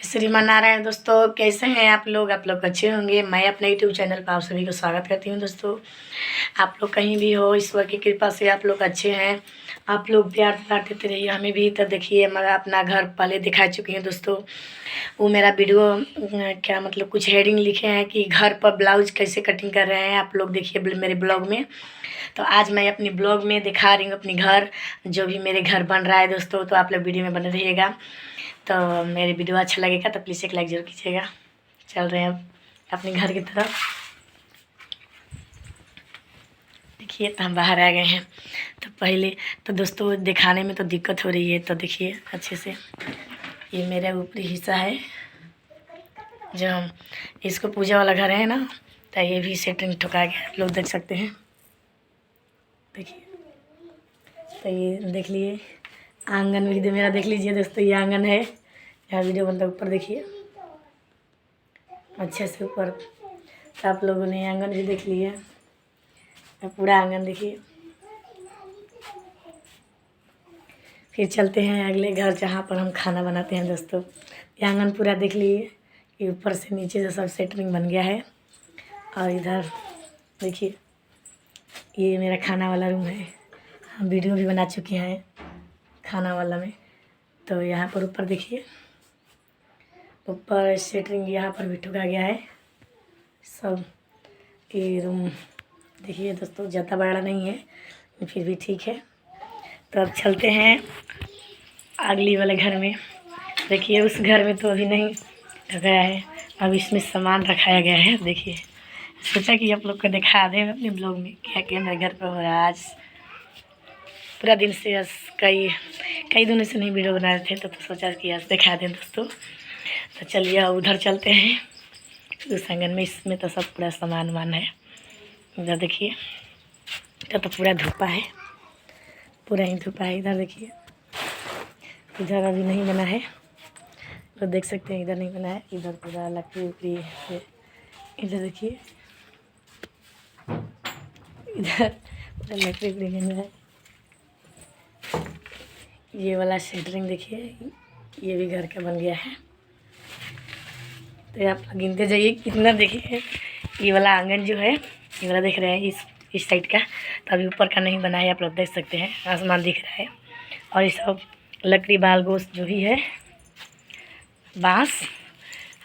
श्रीमान नारायण। दोस्तों कैसे हैं आप लोग अच्छे होंगे। मैं अपने यूट्यूब चैनल पर आप सभी को स्वागत करती हूं। दोस्तों आप लोग कहीं भी हो, ईश्वर की कृपा से आप लोग अच्छे हैं। आप लोग प्यार दुलार देते रहिए हमें भी। तो देखिए मैं अपना घर पहले दिखा चुकी हूँ दोस्तों। वो मेरा वीडियो क्या मतलब कुछ हेडिंग लिखे हैं कि घर पर ब्लाउज कैसे कटिंग कर रहे हैं, आप लोग देखिए मेरे ब्लॉग में। तो आज मैं अपनी ब्लॉग में दिखा रही हूँ अपनी घर, जो भी मेरे घर बन रहा है दोस्तों। तो आप लोग वीडियो में बने रहिएगा। तो मेरी वीडियो अच्छा लगेगा तो प्लीज़ एक लाइक जरूर कीजिएगा। चल रहे हैं अब अपने घर की तरफ। देखिए तो हम बाहर आ गए हैं। तो पहले तो दोस्तों दिखाने में तो दिक्कत हो रही है, तो देखिए अच्छे से। ये मेरा ऊपरी हिस्सा है, जो हम इसको पूजा वाला घर है ना, तो ये भी सेटरिंग ठुका गया, आप लोग देख सकते हैं। देखिए तो ये देख लिए आंगन भी मेरा देख लीजिए दोस्तों। ये आंगन है, यहाँ वीडियो बनता है। ऊपर देखिए अच्छे से ऊपर। तो आप लोगों ने आंगन भी देख लिया, पूरा आंगन देखिए। फिर चलते हैं अगले घर जहाँ पर हम खाना बनाते हैं दोस्तों। ये आंगन पूरा देख लिए कि ऊपर से नीचे से सब सेटरिंग बन गया है। और इधर देखिए ये मेरा खाना वाला रूम है, हम वीडियो भी बना चुके हैं खाना वाला में। तो यहाँ पर ऊपर देखिए, ऊपर सेटरिंग यहाँ पर भी ठुका गया है सब। ये रूम देखिए दोस्तों, ज़्यादा बड़ा नहीं है फिर भी ठीक है। तो अब चलते हैं अगली वाले घर में। देखिए उस घर में तो अभी नहीं गया है, अब इसमें सामान रखाया गया है। देखिए सोचा कि आप लोग को दिखा दें अपने ब्लॉग में क्या क्या मेरे घर पर हो रहा है। आज पूरा दिन से कई दिनों से नहीं वीडियो बना रहे थे, तो सोचा कि आज दिखा दें दोस्तों। तो चलिए उधर चलते हैं उस आंगन में। इसमें तो सब पूरा सामान वामान है। इधर देखिए तो पूरा धूपा है, पूरा ही धूपा है। इधर देखिए, इधर अभी नहीं बना है, तो देख सकते हैं इधर नहीं बना है। इधर पूरा लकड़ी उकड़ी है। इधर देखिए इधर पूरा लकड़ी उकड़ी बना है। ये वाला सेटरिंग देखिए, ये भी घर का बन गया है। तो आप गिनते जाइए कितना। देखिए ये वाला आंगन जो है, ये वाला देख रहे हैं इस साइड का, तो अभी ऊपर का नहीं बना है। आप लोग देख सकते हैं आसमान दिख रहा है। और ये सब लकड़ी बाल गोश्त जो भी है, बांस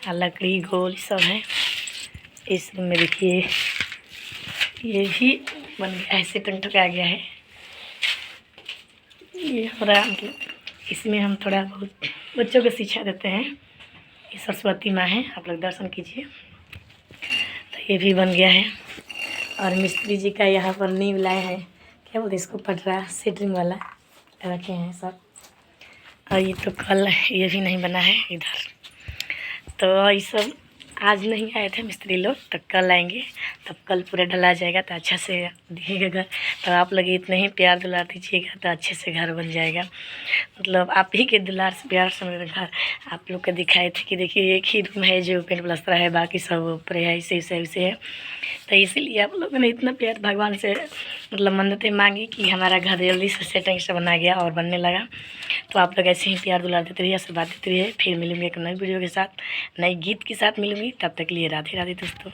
और लकड़ी गोल सब है। इस रूम में देखिए ये भी बन गया है, सेटरिंग ठुका गया है। ये हमारा मतलब इसमें हम थोड़ा बहुत बच्चों को शिक्षा देते हैं। ये सरस्वती माँ है, आप लोग दर्शन कीजिए। तो ये भी बन गया है। और मिस्त्री जी का यहाँ पर नींव लाए हैं, क्या बोलते इसको, पटरा सेटरिंग वाला रखे हैं सब। और ये तो कल ये भी नहीं बना है इधर। तो ये सब आज नहीं आए थे मिस्त्री लोग, तो कल आएंगे, तब कल पूरा ढला जाएगा तो अच्छा से दिखेगा घर। तो आप लोग इतने ही प्यार दुलार दीजिएगा तो अच्छे से घर बन जाएगा। मतलब आप ही के दुलार से प्यार से मेरा घर आप लोग को दिखाए थे कि देखिए एक ही रूम है जो पेंट प्लास्टर है, बाकी सब ऊपर है, ऐसे है। तो इसीलिए आप लोगों ने इतना प्यार भगवान से मतलब मन्नतें मांगी कि हमारा घर जल्दी से सेटिंग से बना गया और बनने लगा। तो आप लोग ऐसे ही प्यार दुलार देते रहिए, आशीर्वाद देते रहिए। फिर मिलूंगी एक नई वीडियो के साथ, नई गीत के साथ मिलूंगी। तब तक के लिए राधे राधे दोस्तों।